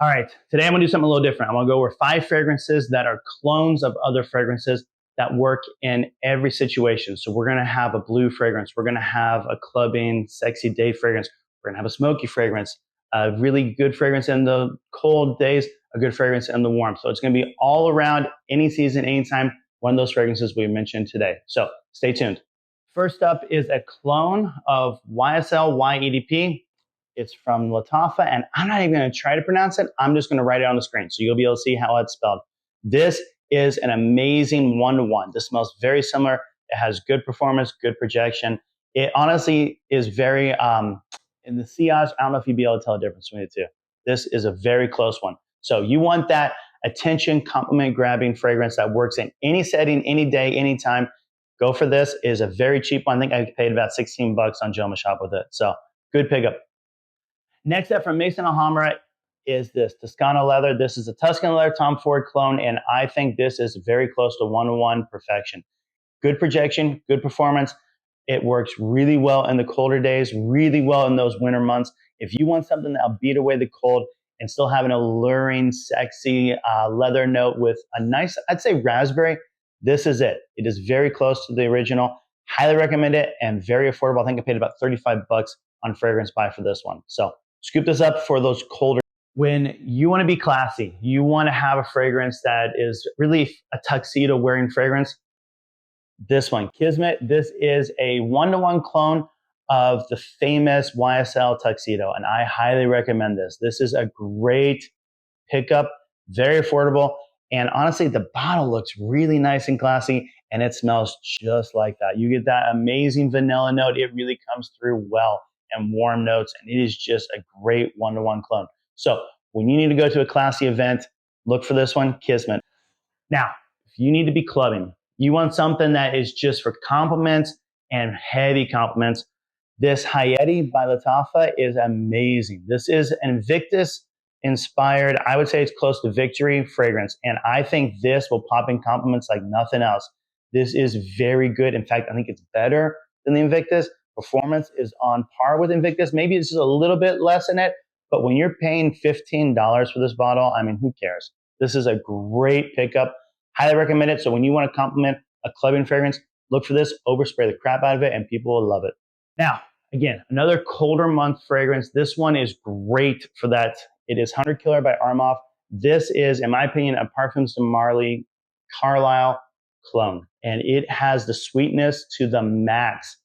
All right, today I'm gonna do something a little different. I'm gonna go over 5 fragrances that are clones of other fragrances that work in every situation. So we're gonna have a blue fragrance, we're gonna have a clubbing, sexy day fragrance, we're gonna have a smoky fragrance, a really good fragrance in the cold days, a good fragrance in the warm. So it's gonna be all around, any season, anytime, one of those fragrances we mentioned today. So stay tuned. First up is a clone of YSL YEDP. It's from Latafa, and I'm not even going to try to pronounce it. I'm just going to write it on the screen, so you'll be able to see how it's spelled. This is an amazing one-to-one. This smells very similar. It has good performance, good projection. It honestly is very, in the sillage, I don't know if you'd be able to tell the difference between the two. This is a very close one. So you want that attention, compliment grabbing fragrance that works in any setting, any day, anytime. Go for this. It is a very cheap one. I think I paid about 16 bucks on Joma Shop with it. So good pickup. Next up from Maison Alhambra is this Toscano leather. This is a Tuscan leather Tom Ford clone, and I think this is very close to one-to-one perfection. Good projection, good performance. It works really well in the colder days, really well in those winter months. If you want something that'll beat away the cold and still have an alluring, sexy leather note with a nice, I'd say raspberry, this is it. It is very close to the original. Highly recommend it and very affordable. I think I paid about 35 bucks on Fragrance Buy for this one. So scoop this up for those colder. When you want to be classy, you want to have a fragrance that is really a tuxedo wearing fragrance. This one, Kismet, this is a one-to-one clone of the famous YSL tuxedo, and I highly recommend this. This is a great pickup, very affordable, and honestly, the bottle looks really nice and classy, and it smells just like that. You get that amazing vanilla note. It really comes through well, and warm notes, and it is just a great one-to-one clone. So when you need to go to a classy event, look for this one, Kismet. Now, if you need to be clubbing, you want something that is just for compliments and heavy compliments, this Hayeti by Latafa is amazing. This is an Invictus inspired, I would say it's close to Victory fragrance, and I think this will pop in compliments like nothing else. This is very good. In fact, I think it's better than the Invictus. Performance is on par with Invictus. Maybe it's just a little bit less in it, but when you're paying $15 for this bottle, I mean, who cares? This is a great pickup. Highly recommend it. So when you want to compliment a clubbing fragrance, look for this, overspray the crap out of it, and people will love it. Now, again, another colder month fragrance. This one is great for that. It is Hunter Killer by Armaf. This is, in my opinion, a Parfums de Marly Carlisle clone, and it has the sweetness to the max.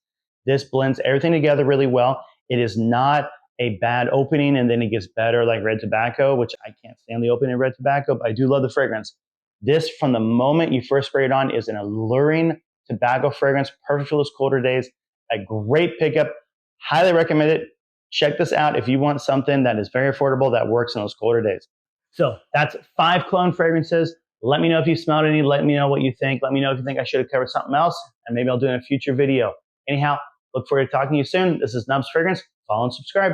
This blends everything together really well. It is not a bad opening and then it gets better like Red Tobacco, which I can't stand the opening of Red Tobacco, but I do love the fragrance. This, from the moment you first spray it on, is an alluring tobacco fragrance, perfect for those colder days. A great pickup. Highly recommend it. Check this out if you want something that is very affordable that works in those colder days. So that's 5 clone fragrances. Let me know if you smelled any. Let me know what you think. Let me know if you think I should have covered something else, and maybe I'll do it in a future video. Anyhow, look forward to talking to you soon. This is Nubs Fragrance. Follow and subscribe.